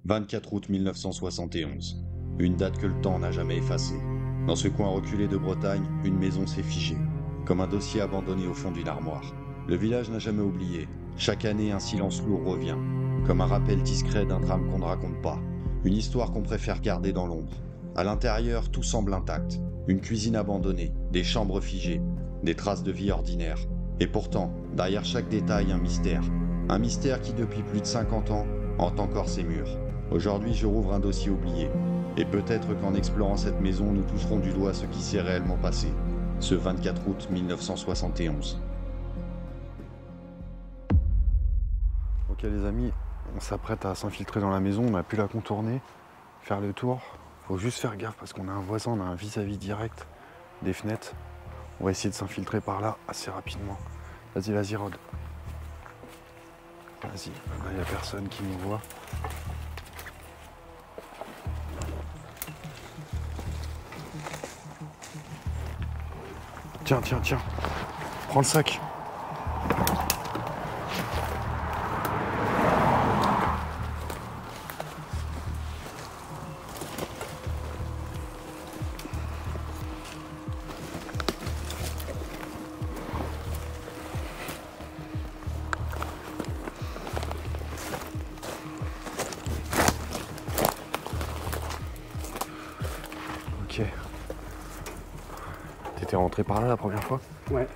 24 août 1971. Une date que le temps n'a jamais effacée. Dans ce coin reculé de Bretagne, une maison s'est figée, comme un dossier abandonné au fond d'une armoire. Le village n'a jamais oublié. Chaque année, un silence lourd revient, comme un rappel discret d'un drame qu'on ne raconte pas. Une histoire qu'on préfère garder dans l'ombre. À l'intérieur, tout semble intact. Une cuisine abandonnée, des chambres figées, des traces de vie ordinaire. Et pourtant, derrière chaque détail, un mystère. Un mystère qui, depuis plus de 50 ans, hante encore ses murs. Aujourd'hui, je rouvre un dossier oublié. Et peut-être qu'en explorant cette maison, nous toucherons du doigt ce qui s'est réellement passé. Ce 24 août 1971. Ok les amis, on s'apprête à s'infiltrer dans la maison, on a pu la contourner, faire le tour. Faut juste faire gaffe parce qu'on a un voisin, on a un vis-à-vis direct des fenêtres. On va essayer de s'infiltrer par là assez rapidement. Vas-y, vas-y Rod. Vas-y, il n'y a personne qui nous voit. Tiens, tiens, tiens. Prends le sac. Ok. T'étais rentré par là la première fois? Ouais.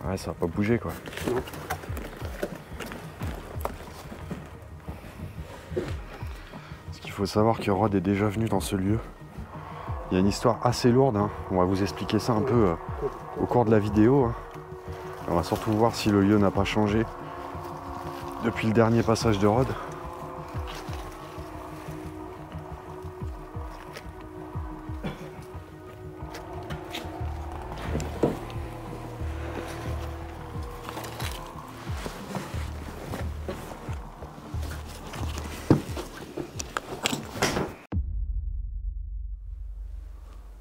Ouais, ça va pas bouger quoi. Non. Parce qu'il faut savoir que Rod est déjà venu dans ce lieu. Il y a une histoire assez lourde, hein. On va vous expliquer ça un peu au cours de la vidéo. Hein. On va surtout voir si le lieu n'a pas changé depuis le dernier passage de Rod.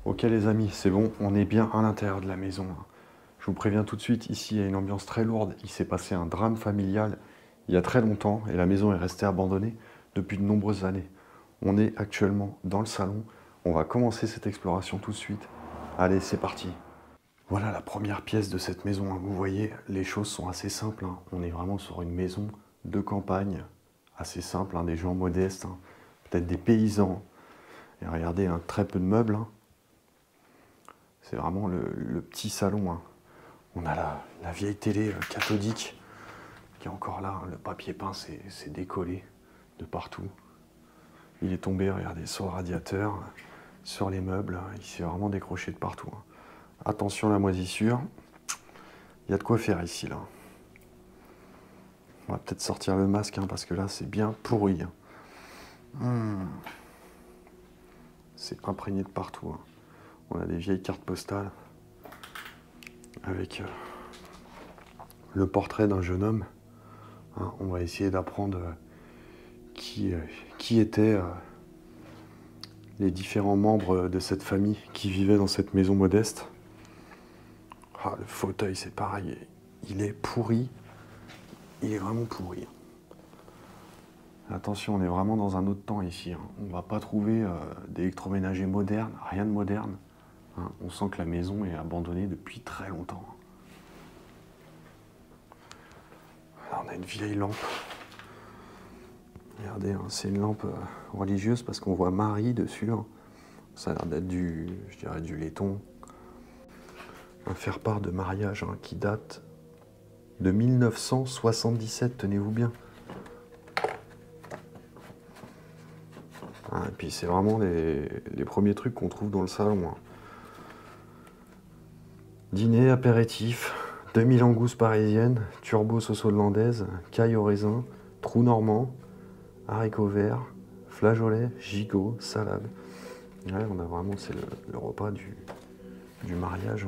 Ok les amis, c'est bon, on est bien à l'intérieur de la maison. Je vous préviens tout de suite, ici il y a une ambiance très lourde. Il s'est passé un drame familial il y a très longtemps et la maison est restée abandonnée depuis de nombreuses années. On est actuellement dans le salon. On va commencer cette exploration tout de suite. Allez, c'est parti. Voilà la première pièce de cette maison. Vous voyez, les choses sont assez simples. On est vraiment sur une maison de campagne, assez simple, des gens modestes, peut-être des paysans. Et regardez, très peu de meubles. C'est vraiment le petit salon. On a la vieille télé cathodique qui est encore là. Le papier peint s'est décollé de partout. Il est tombé, regardez, sur le radiateur, sur les meubles. Il s'est vraiment décroché de partout. Attention à la moisissure. Il y a de quoi faire ici, là. On va peut-être sortir le masque, parce que là, c'est bien pourri. C'est imprégné de partout. On a des vieilles cartes postales avec le portrait d'un jeune homme. On va essayer d'apprendre qui étaient les différents membres de cette famille qui vivaient dans cette maison modeste. Le fauteuil, c'est pareil. Il est pourri. Il est vraiment pourri. Attention, on est vraiment dans un autre temps ici. On ne va pas trouver d'électroménager moderne, rien de moderne. On sent que la maison est abandonnée depuis très longtemps. Là, on a une vieille lampe. Regardez, c'est une lampe religieuse parce qu'on voit Marie dessus. Ça a l'air d'être du laiton. Un faire-part de mariage qui date de 1977, tenez-vous bien. Et puis c'est vraiment les premiers trucs qu'on trouve dans le salon. Dîner, apéritif, demi-langouste parisienne, turbo sauce hollandaise, caille au raisin, trou normand, haricots verts, flageolets, gigot, salade. Ouais, on a vraiment, c'est le repas du mariage.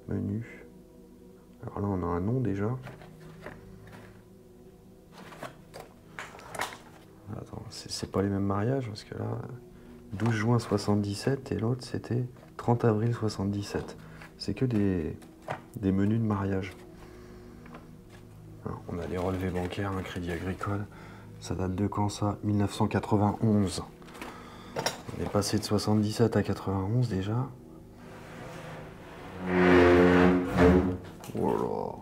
Menu. Alors là, on a un nom déjà. Attends, c'est pas les mêmes mariages parce que là, 12 juin 77 et l'autre c'était 30 avril 77. C'est que des menus de mariage. Alors, on a les relevés bancaires, un crédit agricole, Ça date de quand ça? 1991. On est passé de 77 à 91 déjà. Voilà.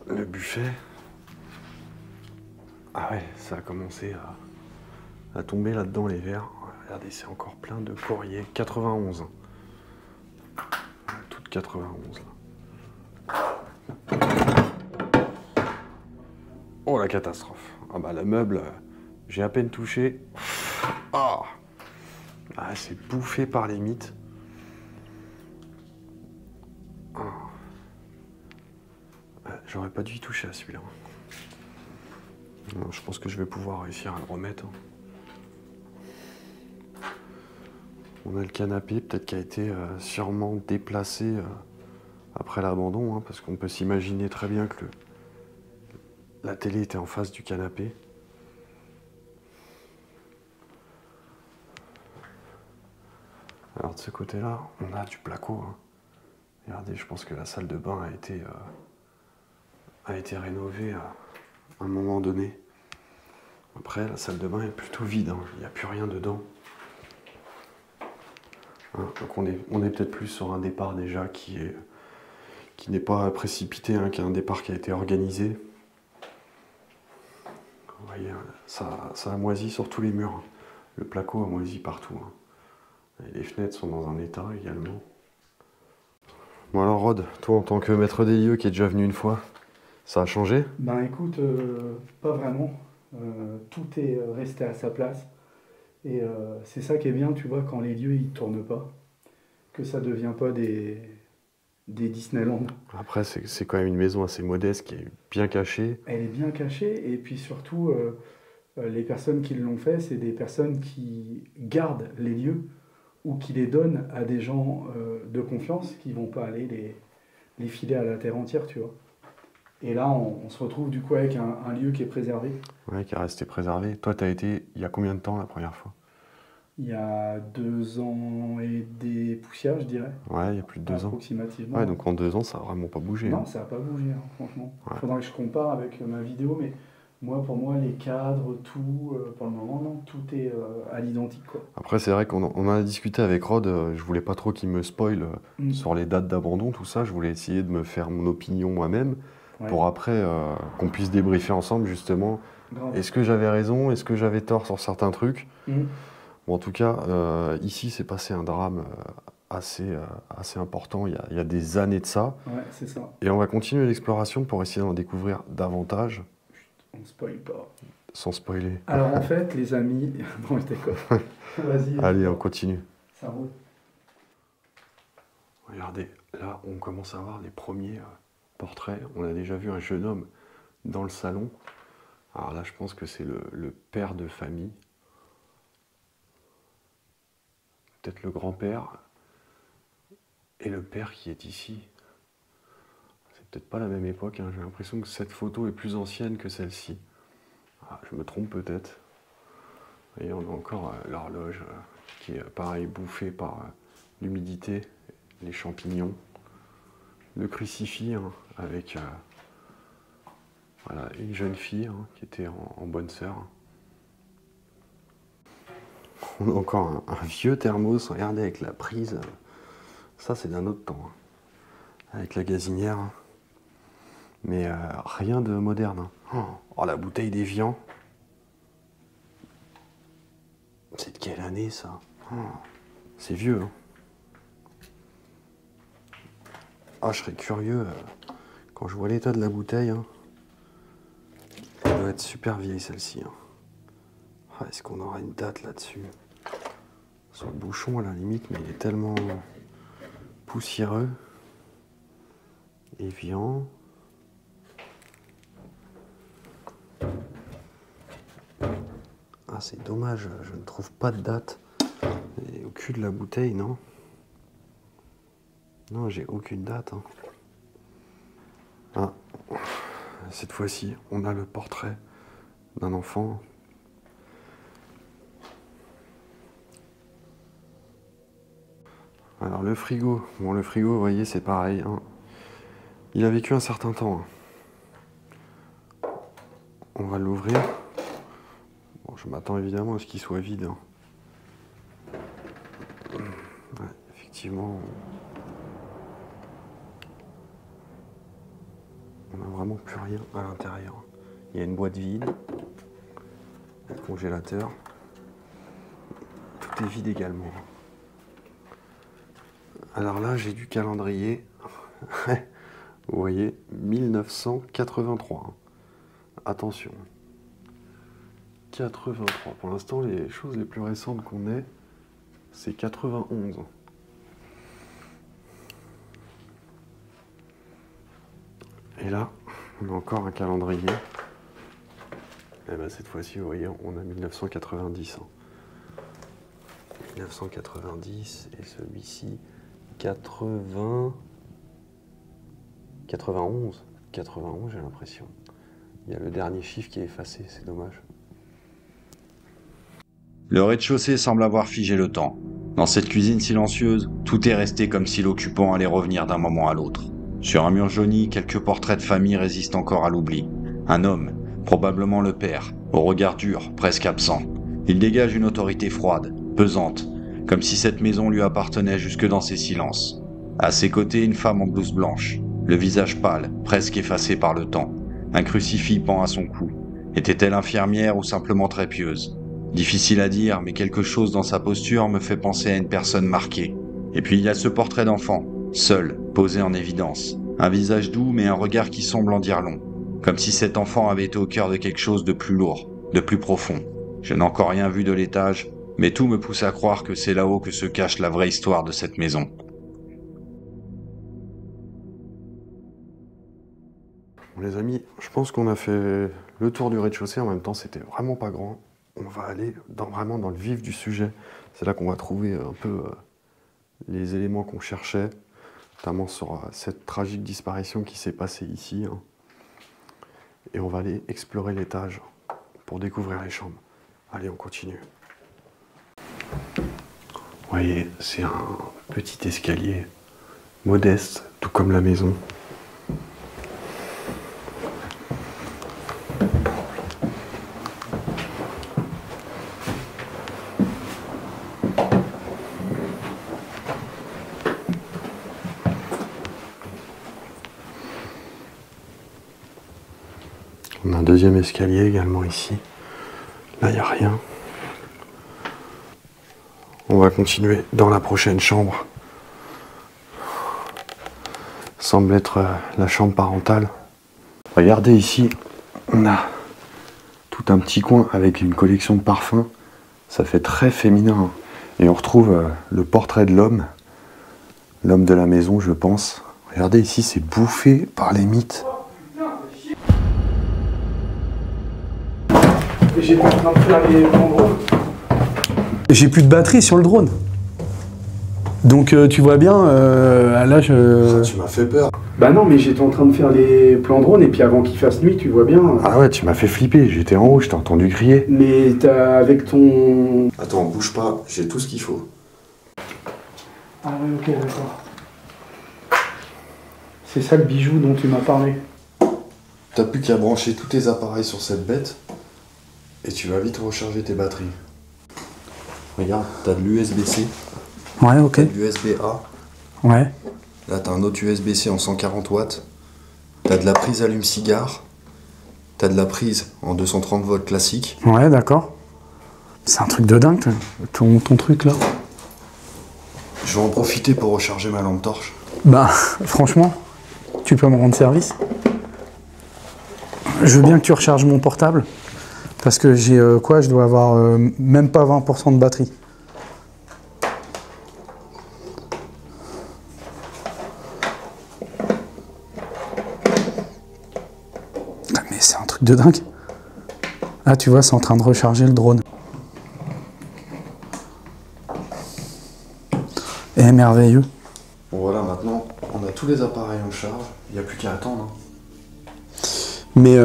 Le buffet. Ah ouais, ça a commencé à tomber là-dedans les verres. Regardez, c'est encore plein de courrier. 91. Toute 91 là. Oh la catastrophe. Ah bah le meuble, j'ai à peine touché. Ah, c'est bouffé par les mythes. Ah. J'aurais pas dû y toucher à celui-là. Je pense que je vais pouvoir réussir à le remettre. On a le canapé, peut-être qui a été sûrement déplacé après l'abandon, hein, parce qu'on peut s'imaginer très bien que la télé était en face du canapé. Alors de ce côté-là, on a du placo. Hein. Regardez, je pense que la salle de bain a été rénovée à un moment donné. Après, la salle de bain est plutôt vide, hein. Il n'y a plus rien dedans. Hein, donc on est peut-être plus sur un départ déjà qui n'est pas précipité, hein, qui est un départ qui a été organisé. Vous voyez, ça a moisi sur tous les murs. Le placo a moisi partout. Hein. Et les fenêtres sont dans un état également. Bon alors Rod, toi en tant que maître des lieux qui est déjà venu une fois, ça a changé? Ben écoute, pas vraiment. Tout est resté à sa place. Et c'est ça qui est bien, tu vois, quand les lieux ils tournent pas, que ça devient pas des Disneyland. Après, c'est quand même une maison assez modeste qui est bien cachée. Elle est bien cachée et puis surtout, les personnes qui l'ont fait, c'est des personnes qui gardent les lieux ou qui les donnent à des gens de confiance qui vont pas aller les filer à la terre entière, tu vois. Et là, on se retrouve du coup avec un lieu qui est préservé. Ouais, qui est resté préservé. Toi, t'as été il y a combien de temps la première fois? Il y a 2 ans et des poussières, je dirais. Ouais, il y a plus de 2 ans. Approximativement. Ouais, donc en 2 ans, ça a vraiment pas bougé. Non, Hein. ça n'a pas bougé, hein, franchement. Il Ouais. faudrait que je compare avec ma vidéo, mais pour moi, les cadres, tout, pour le moment, non, tout est à l'identique, quoi. Après, c'est vrai qu'on en a discuté avec Rod. Je voulais pas trop qu'il me spoil sur les dates d'abandon, tout ça. Je voulais essayer de me faire mon opinion moi-même Ouais, pour après qu'on puisse débriefer ensemble, justement. grave. Est-ce que j'avais raison? Est-ce que j'avais tort sur certains trucs? Mhm. Bon, en tout cas, ici, c'est passé un drame assez important. Il y a des années de ça. Ouais, c'est ça. Et on va continuer l'exploration pour essayer d'en découvrir davantage, On spoil pas. sans spoiler. Alors en fait, les amis... Non, je déconne. Vas-y. Allez, on continue. Ça roule. Regardez, là, on commence à voir les premiers portraits. On a déjà vu un jeune homme dans le salon. Alors là, je pense que c'est le père de famille. Peut-être le grand-père. Et le père qui est ici. C'est peut-être pas la même époque. Hein. J'ai l'impression que cette photo est plus ancienne que celle-ci. Ah, je me trompe peut-être. Et on a encore l'horloge qui est pareil bouffée par l'humidité, les champignons, le crucifix hein, avec voilà, une jeune fille hein, qui était en bonne sœur. On a encore un vieux thermos, regardez avec la prise. Ça c'est d'un autre temps, hein, avec la gazinière. Mais rien de moderne. Hein. Oh, la bouteille d'Évian. C'est de quelle année ça? Oh, c'est vieux. Hein. Ah, je serais curieux quand je vois l'état de la bouteille. Hein. Elle doit être super vieille celle-ci. Hein. Ah, est-ce qu'on aura une date là-dessus? Sur le bouchon à la limite, mais il est tellement poussiéreux. Évian. Ah, c'est dommage, je ne trouve pas de date. Et au cul de la bouteille, non? Non, j'ai aucune date. Hein. Ah, cette fois-ci, on a le portrait d'un enfant. Alors le frigo, bon le frigo, vous voyez, c'est pareil, hein. Il a vécu un certain temps, hein. On va l'ouvrir. Bon, je m'attends évidemment à ce qu'il soit vide, hein. Ouais, effectivement, on n'a vraiment plus rien à l'intérieur. Il y a une boîte vide, le congélateur, tout est vide également. Alors là, j'ai du calendrier. Vous voyez, 1983. Attention. 83. Pour l'instant, les choses les plus récentes qu'on ait, c'est 91. Et là, on a encore un calendrier. Et bien cette fois-ci, vous voyez, on a 1990. 1990 et celui-ci 91, j'ai l'impression. Il y a le dernier chiffre qui est effacé, c'est dommage. Le rez-de-chaussée semble avoir figé le temps. Dans cette cuisine silencieuse, tout est resté comme si l'occupant allait revenir d'un moment à l'autre. Sur un mur jauni, quelques portraits de famille résistent encore à l'oubli. Un homme, probablement le père, au regard dur, presque absent. Il dégage une autorité froide, pesante, comme si cette maison lui appartenait jusque dans ses silences. À ses côtés, une femme en blouse blanche, le visage pâle, presque effacé par le temps. Un crucifix pend à son cou. Était-elle infirmière ou simplement très pieuse? Difficile à dire, mais quelque chose dans sa posture me fait penser à une personne marquée. Et puis il y a ce portrait d'enfant, seul, posé en évidence. Un visage doux, mais un regard qui semble en dire long. Comme si cet enfant avait été au cœur de quelque chose de plus lourd, de plus profond. Je n'ai encore rien vu de l'étage, mais tout me pousse à croire que c'est là-haut que se cache la vraie histoire de cette maison. Bon, les amis, je pense qu'on a fait le tour du rez-de-chaussée. En même temps, c'était vraiment pas grand. On va aller vraiment dans le vif du sujet. C'est là qu'on va trouver un peu les éléments qu'on cherchait, notamment sur cette tragique disparition qui s'est passée ici, hein. Et on va aller explorer l'étage pour découvrir les chambres. Allez, on continue. Vous voyez, c'est un petit escalier modeste, tout comme la maison. On a un deuxième escalier également ici. Là, il n'y a rien. On va continuer dans la prochaine chambre. Semble être la chambre parentale. Regardez ici, on a tout un petit coin avec une collection de parfums. Ça fait très féminin. Et on retrouve le portrait de l'homme. L'homme de la maison, je pense. Regardez ici, c'est bouffé par les mythes. J'étais en train de faire les drone. J'ai plus de batterie sur le drone. Donc tu vois bien, là je... Tu m'as fait peur. Bah non, mais j'étais en train de faire les plans drone et puis avant qu'il fasse nuit, tu vois bien. Ah ouais, tu m'as fait flipper. J'étais en haut, je t'ai entendu crier. Mais t'as avec ton... Attends, bouge pas, j'ai tout ce qu'il faut. Ah ouais, ok, d'accord. C'est ça le bijou dont tu m'as parlé. T'as plus qu'à brancher tous tes appareils sur cette bête et tu vas vite recharger tes batteries. Regarde, t'as de l'USB-C, Ouais, ok. t'as de l'USB-A. Ouais. Là, t'as un autre USB-C en 140 watts. T'as de la prise allume-cigare. T'as de la prise en 230 volts classique. Ouais, d'accord. C'est un truc de dingue, ton truc là. Je vais en profiter pour recharger ma lampe torche. Bah, franchement, tu peux me rendre service. Je veux bien que tu recharges mon portable. Parce que j'ai quoi? Je dois avoir même pas 20% de batterie. Ah, mais c'est un truc de dingue. Ah, tu vois, c'est en train de recharger le drone. Et merveilleux. Bon voilà, maintenant, on a tous les appareils en charge. Il n'y a plus qu'à attendre. Mais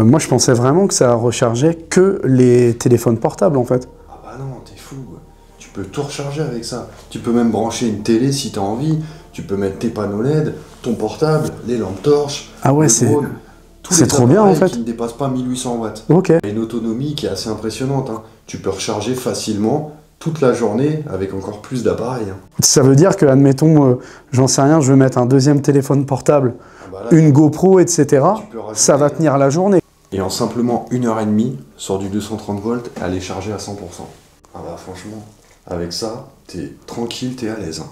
moi, je pensais vraiment que ça rechargeait que les téléphones portables, en fait. Ah bah non, t'es fou. Tu peux tout recharger avec ça. Tu peux même brancher une télé si tu as envie. Tu peux mettre tes panneaux LED, ton portable, les lampes torches, Ah ouais, le drone. c'est trop bien, en fait. Qui ne dépassent pas 1800 watts. Ok. Il y a une autonomie qui est assez impressionnante, hein. Tu peux recharger facilement toute la journée avec encore plus d'appareils, hein. Ça veut dire que, admettons, j'en sais rien, je veux mettre un deuxième téléphone portable, Ah bah là, une GoPro, etc. tu peux rajouter- Ça va tenir la journée. Et en simplement 1h30, sur du 230 volts, elle est chargée à 100%. Ah bah franchement, avec ça, t'es tranquille, t'es à l'aise, hein.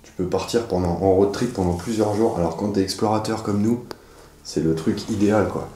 Tu peux partir en road trip pendant plusieurs jours, alors quand t'es explorateur comme nous, c'est le truc idéal, quoi.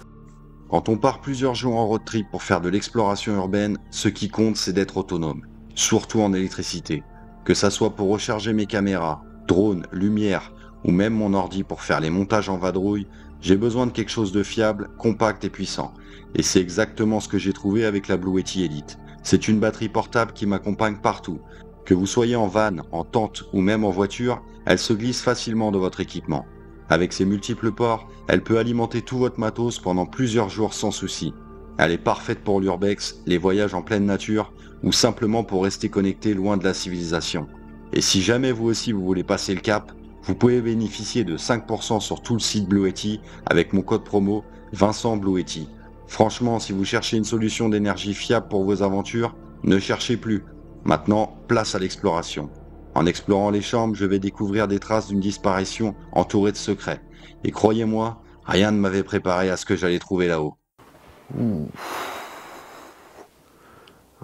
Quand on part plusieurs jours en road trip pour faire de l'exploration urbaine, ce qui compte c'est d'être autonome, surtout en électricité. Que ça soit pour recharger mes caméras, drones, lumière ou même mon ordi pour faire les montages en vadrouille, j'ai besoin de quelque chose de fiable, compact et puissant. Et c'est exactement ce que j'ai trouvé avec la Blue Yeti Elite. C'est une batterie portable qui m'accompagne partout. Que vous soyez en van, en tente ou même en voiture, elle se glisse facilement de votre équipement. Avec ses multiples ports, elle peut alimenter tout votre matos pendant plusieurs jours sans souci. Elle est parfaite pour l'urbex, les voyages en pleine nature ou simplement pour rester connecté loin de la civilisation. Et si jamais vous aussi vous voulez passer le cap, vous pouvez bénéficier de 5% sur tout le site Blue Yeti avec mon code promo Vincent Blue Yeti. Franchement, si vous cherchez une solution d'énergie fiable pour vos aventures, ne cherchez plus. Maintenant, place à l'exploration. En explorant les chambres, je vais découvrir des traces d'une disparition entourée de secrets. Et croyez-moi, rien ne m'avait préparé à ce que j'allais trouver là-haut.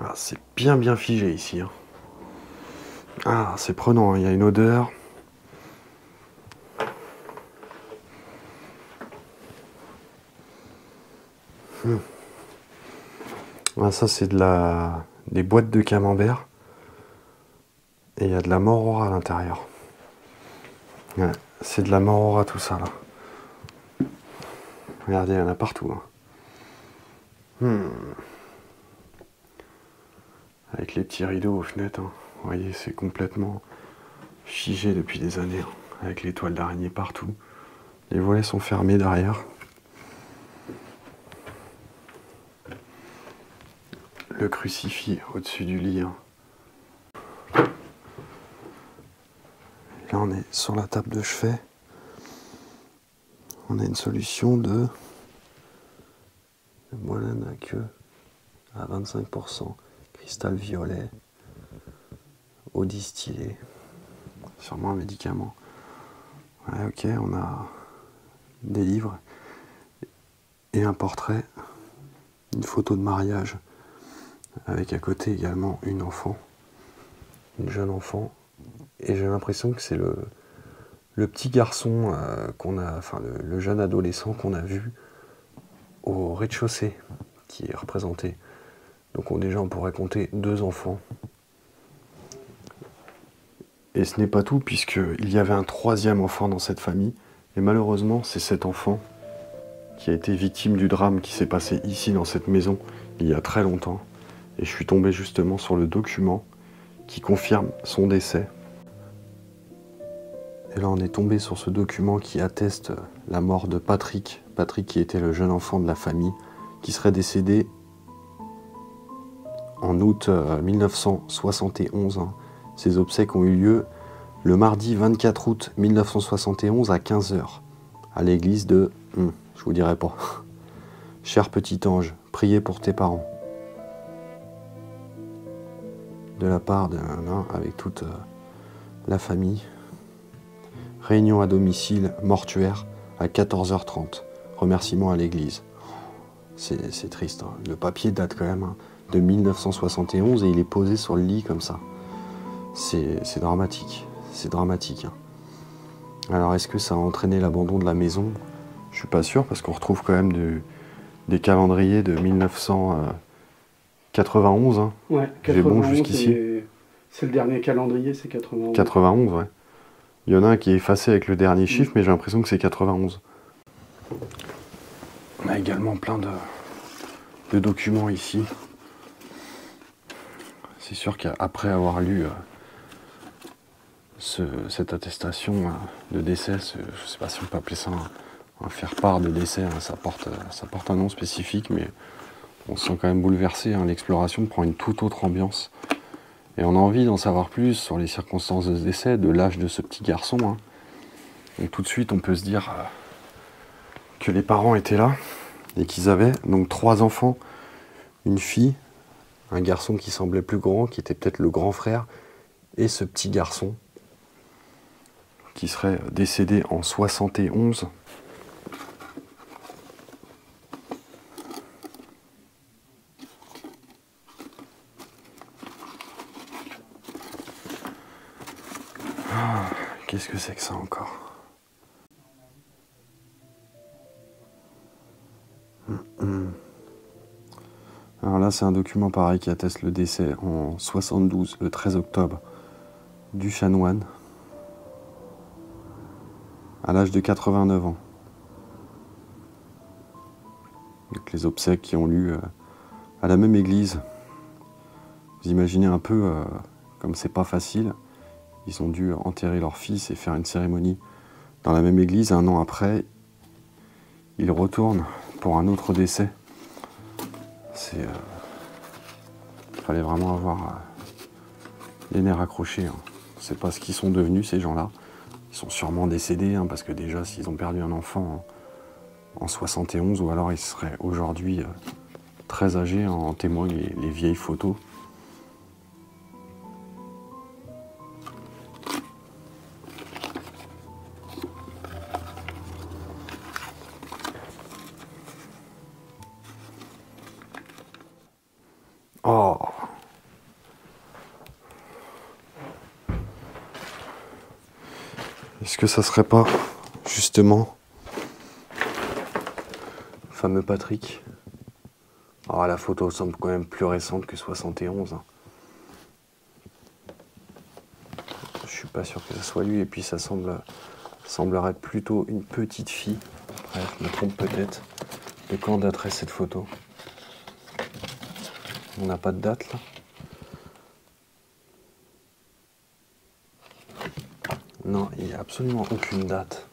Ah, c'est bien figé ici, hein. Ah, c'est prenant, hein. Il y a une odeur. Ah, ça c'est des boîtes de camembert. Et il y a de la morora à l'intérieur. Ouais, c'est de la morora tout ça là. Regardez, il y en a partout, hein. Avec les petits rideaux aux fenêtres, hein. Vous voyez, c'est complètement figé depuis des années, hein. Avec les toiles d'araignée partout. Les volets sont fermés derrière. Le crucifix au-dessus du lit, hein. Là, on est sur la table de chevet. On a une solution de moelleux à queue à 25%, cristal violet, eau distillée, sûrement un médicament. Ouais, ok, on a des livres et un portrait, une photo de mariage, avec à côté également une enfant, une jeune enfant. Et j'ai l'impression que c'est le petit garçon qu'on a, enfin le jeune adolescent qu'on a vu au rez-de-chaussée qui est représenté. Donc déjà on pourrait compter 2 enfants. Et ce n'est pas tout puisqu'il y avait un 3e enfant dans cette famille. Et malheureusement c'est cet enfant qui a été victime du drame qui s'est passé ici dans cette maison il y a très longtemps. Et je suis tombé justement sur le document qui confirme son décès. Et là, on est tombé sur ce document qui atteste la mort de Patrick. Patrick qui était le jeune enfant de la famille, qui serait décédé en août 1971. Hein. Ses obsèques ont eu lieu le mardi 24 août 1971 à 15h, à l'église de... je vous dirai pas. Cher petit ange, priez pour tes parents. De la part d'un avec toute la famille. Réunion à domicile mortuaire à 14h30. Remerciements à l'église. C'est triste, hein. Le papier date quand même, hein, de 1971 et il est posé sur le lit comme ça. C'est dramatique. C'est dramatique, hein. Alors est-ce que ça a entraîné l'abandon de la maison? Je suis pas sûr parce qu'on retrouve quand même des calendriers de 1991. Hein. Ouais, 91, j'ai bon jusqu'ici. C'est le dernier calendrier, c'est 91. 91, ouais. Il y en a un qui est effacé avec le dernier chiffre, mais j'ai l'impression que c'est 91. On a également plein de documents ici. C'est sûr qu'après avoir lu cette attestation de décès, je ne sais pas si on peut appeler ça un faire-part de décès, hein, ça porte un nom spécifique, mais on se sent quand même bouleversé. Hein. L'exploration prend une toute autre ambiance. Et on a envie d'en savoir plus sur les circonstances de ce décès, de l'âge de ce petit garçon. Hein. Et tout de suite, on peut se dire que les parents étaient là et qu'ils avaient donc 3 enfants, une fille, un garçon qui semblait plus grand, qui était peut-être le grand frère, et ce petit garçon qui serait décédé en 71. Qu'est-ce que c'est que ça encore? Alors là, c'est un document pareil qui atteste le décès en 72, le 13 octobre, du chanoine, à l'âge de 89 ans. Donc les obsèques qui ont lieu à la même église. Vous imaginez un peu comme c'est pas facile. Ils ont dû enterrer leur fils et faire une cérémonie dans la même église. 1 an après, ils retournent pour un autre décès. Il fallait vraiment avoir les nerfs accrochés. Hein. On ne sait pas ce qu'ils sont devenus, ces gens-là. Ils sont sûrement décédés, hein, parce que déjà, s'ils ont perdu un enfant en 71, ou alors ils seraient aujourd'hui très âgés, hein, en témoignent les vieilles photos. Oh! Est-ce que ça serait pas, justement, le fameux Patrick? Ah, la photo semble quand même plus récente que 71. Hein. Je suis pas sûr que ça soit lui, et puis ça semblerait plutôt une petite fille. Après, je me trompe peut-être. De quand daterait cette photo? On n'a pas de date là. Non, il n'y a absolument aucune date.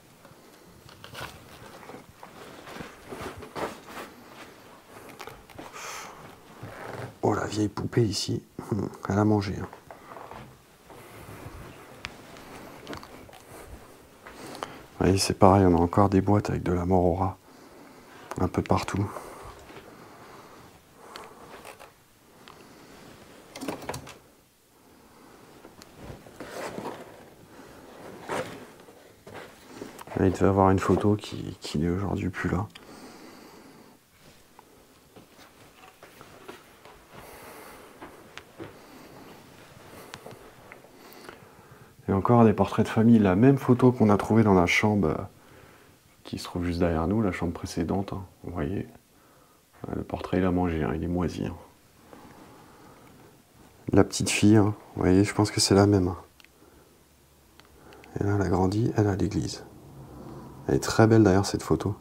Oh, la vieille poupée ici, elle a mangé. Hein. Vous voyez, c'est pareil, on a encore des boîtes avec de la mort au rat. Un peu partout. Là, il devait avoir une photo qui n'est aujourd'hui plus là. Et encore des portraits de famille, la même photo qu'on a trouvée dans la chambre qui se trouve juste derrière nous, la chambre précédente. Hein, vous voyez, le portrait il a mangé, hein, il est moisi. Hein. La petite fille, hein, vous voyez, je pense que c'est la même. Hein. Et là, elle a grandi, elle est à l'église. Elle est très belle d'ailleurs cette photo.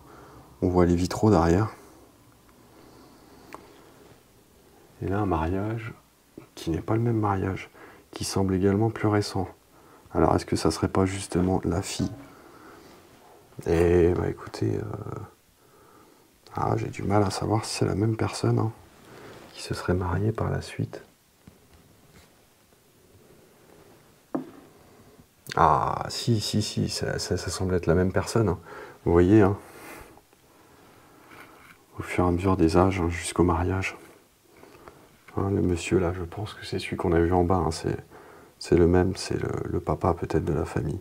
On voit les vitraux derrière. Et là, un mariage qui n'est pas le même mariage, qui semble également plus récent. Alors, est-ce que ça serait pas justement la fille? Et bah écoutez, j'ai du mal à savoir si c'est la même personne hein, qui se serait mariée par la suite. Ah, si, ça semble être la même personne. Hein. Vous voyez, hein, au fur et à mesure des âges, hein, jusqu'au mariage. Hein, le monsieur là, je pense que c'est celui qu'on a vu en bas. Hein, c'est le même, c'est le papa peut-être de la famille.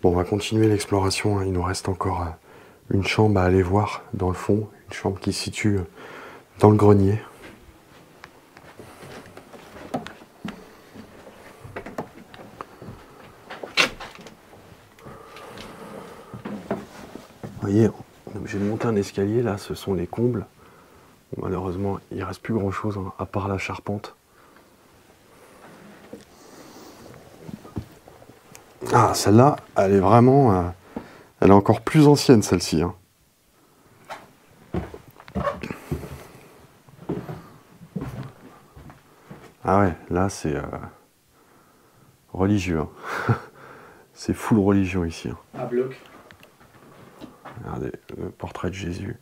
Bon, on va continuer l'exploration. Hein. Il nous reste encore une chambre à aller voir dans le fond. Une chambre qui se situe dans le grenier. Vous voyez, on est obligé de monter un escalier. Là, ce sont les combles. Bon, malheureusement, il ne reste plus grand-chose hein, à part la charpente. Ah, celle-là, elle est vraiment... elle est encore plus ancienne, celle-ci. Hein. Ah ouais, là, c'est religieux. Hein. C'est full religion ici. Hein. À bloc. Regardez, le portrait de Jésus.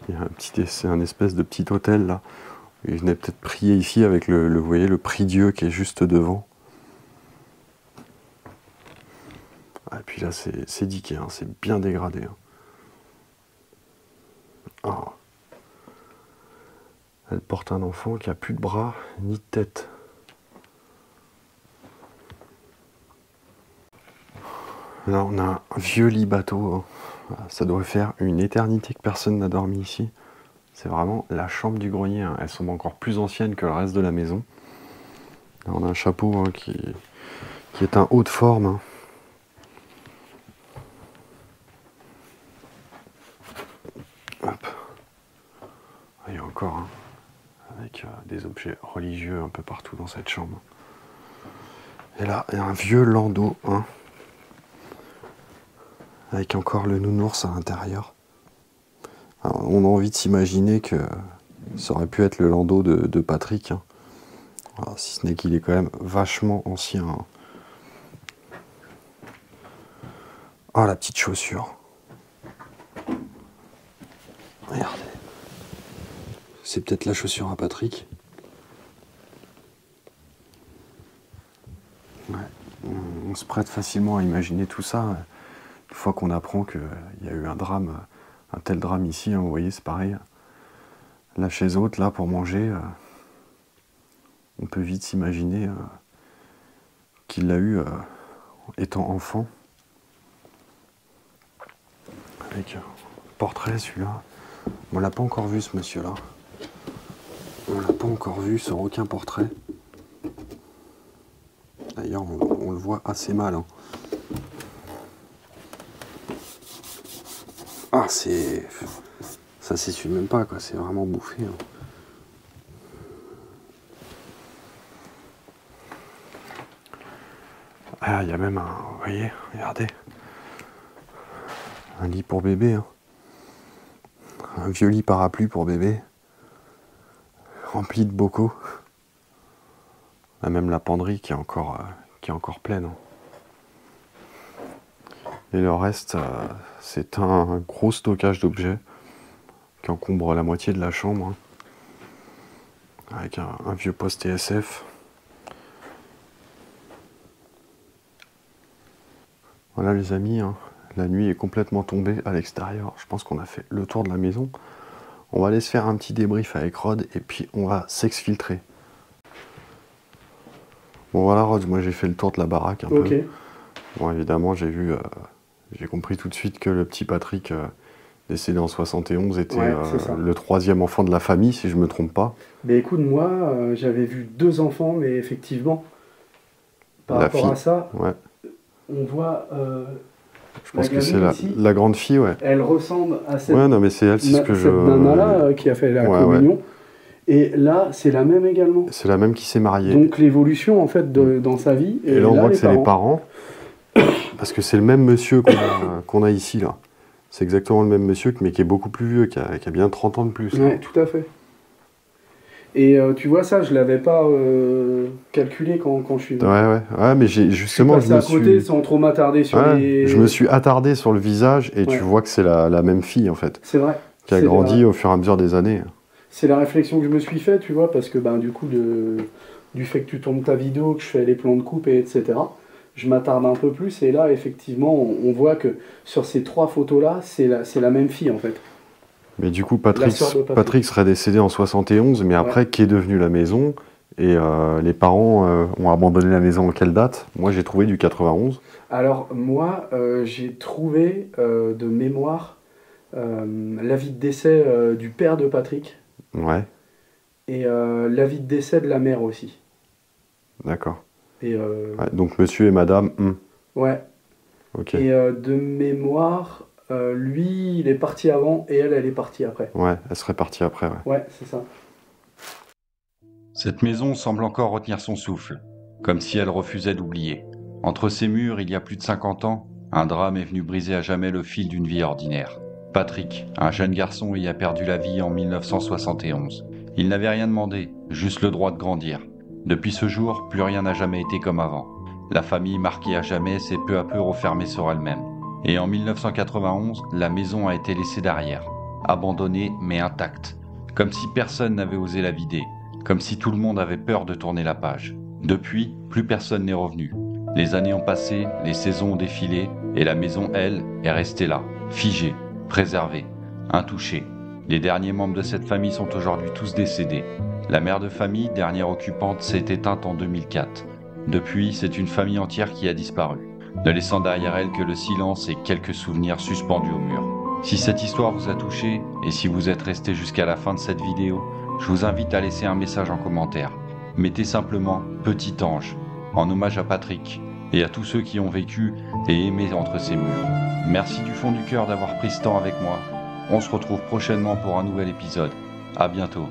Il y a c'est un espèce de petit hôtel là. Il venait peut-être prier ici avec vous voyez, le prie-dieu qui est juste devant. Et puis là, c'est diqué, hein, c'est bien dégradé. Hein. Oh. Elle porte un enfant qui a plus de bras ni de tête. Là, on a un vieux lit bateau. Hein. Ça doit faire une éternité que personne n'a dormi ici. C'est vraiment la chambre du grenier. Hein. Elles sont encore plus anciennes que le reste de la maison. Là, on a un chapeau hein, qui est un haut de forme. Hein. Hop. Il y a encore un. Avec des objets religieux un peu partout dans cette chambre. Et là, il y a un vieux landau. Hein. Avec encore le nounours à l'intérieur. Alors, on a envie de s'imaginer que ça aurait pu être le landau de Patrick. Hein. Alors, si ce n'est qu'il est quand même vachement ancien. Hein. Oh, la petite chaussure. Regardez. C'est peut-être la chaussure à Patrick. Ouais. On se prête facilement à imaginer tout ça. Une fois qu'on apprend qu'il y a eu un drame, un tel drame ici, hein, vous voyez, c'est pareil. La chaise haute, là, pour manger, on peut vite s'imaginer qu'il l'a eu étant enfant. Avec un portrait, celui-là. On l'a pas encore vu, ce monsieur-là. On l'a pas encore vu, ce requin portrait. D'ailleurs, on le voit assez mal. Hein. Ah, c'est... Ça s'essuie même pas, quoi. C'est vraiment bouffé. Hein. Ah, il y a même un... Vous voyez, regardez. Un lit pour bébé. Hein. Un vieux lit parapluie pour bébé. Rempli de bocaux. Là, même la penderie qui est encore pleine. Hein. Et le reste, c'est un gros stockage d'objets qui encombre la moitié de la chambre. Hein. Avec un vieux poste TSF. Voilà les amis, hein. La nuit est complètement tombée à l'extérieur. Je pense qu'on a fait le tour de la maison. On va aller se faire un petit débrief avec Rod et puis on va s'exfiltrer. Bon voilà Rod, moi j'ai fait le tour de la baraque un peu. Bon évidemment j'ai compris tout de suite que le petit Patrick décédé en 71 était le troisième enfant de la famille si je me trompe pas. Mais écoute, moi j'avais vu 2 enfants, mais effectivement par rapport à ça, on voit... je pense que c'est la grande fille, ouais. Elle ressemble à cette, non, mais c'est elle, c'est ce que cette nana-là qui a fait la communion. Ouais. Et là, c'est la même également. C'est la même qui s'est mariée. Donc l'évolution, en fait, dans sa vie. Et là, on voit que c'est les parents. Parce que c'est le même monsieur qu'on a ici, là. C'est exactement le même monsieur, mais qui est beaucoup plus vieux, qui a bien 30 ans de plus. Oui, tout à fait. Et tu vois, ça, je ne l'avais pas calculé quand je suis venu. Ouais, mais justement, je me suis... à côté sans trop m'attarder sur les... Je me suis attardé sur le visage et tu vois que c'est la même fille, en fait. C'est vrai. Qui a grandi au fur et à mesure des années. C'est la réflexion que je me suis fait, tu vois, parce que du coup, du fait que tu tournes ta vidéo, que je fais les plans de coupe, etc., je m'attarde un peu plus. Et là, effectivement, on voit que sur ces 3 photos-là, c'est la même fille, en fait. Mais du coup, Patrick serait décédé en 71, mais après, qu'est devenue la maison? Et les parents ont abandonné la maison en quelle date? Moi, j'ai trouvé du 91. Alors, moi, j'ai trouvé de mémoire l'avis de décès du père de Patrick. Ouais. Et l'avis de décès de la mère aussi. D'accord. Donc, monsieur et madame. Ouais. Ok. Et de mémoire... lui, il est parti avant et elle est partie après. Ouais, elle serait partie après, Ouais, c'est ça. Cette maison semble encore retenir son souffle, comme si elle refusait d'oublier. Entre ses murs, il y a plus de 50 ans, un drame est venu briser à jamais le fil d'une vie ordinaire. Patrick, un jeune garçon, y a perdu la vie en 1971. Il n'avait rien demandé, juste le droit de grandir. Depuis ce jour, plus rien n'a jamais été comme avant. La famille marquée à jamais s'est peu à peu refermée sur elle-même. Et en 1991, la maison a été laissée derrière, abandonnée mais intacte, comme si personne n'avait osé la vider, comme si tout le monde avait peur de tourner la page. Depuis, plus personne n'est revenu. Les années ont passé, les saisons ont défilé, et la maison, elle, est restée là, figée, préservée, intouchée. Les derniers membres de cette famille sont aujourd'hui tous décédés. La mère de famille, dernière occupante, s'est éteinte en 2004. Depuis, c'est une famille entière qui a disparu, ne laissant derrière elle que le silence et quelques souvenirs suspendus au mur. Si cette histoire vous a touché, et si vous êtes resté jusqu'à la fin de cette vidéo, je vous invite à laisser un message en commentaire. Mettez simplement « Petit ange » en hommage à Patrick et à tous ceux qui ont vécu et aimé entre ces murs. Merci du fond du cœur d'avoir pris ce temps avec moi. On se retrouve prochainement pour un nouvel épisode. À bientôt.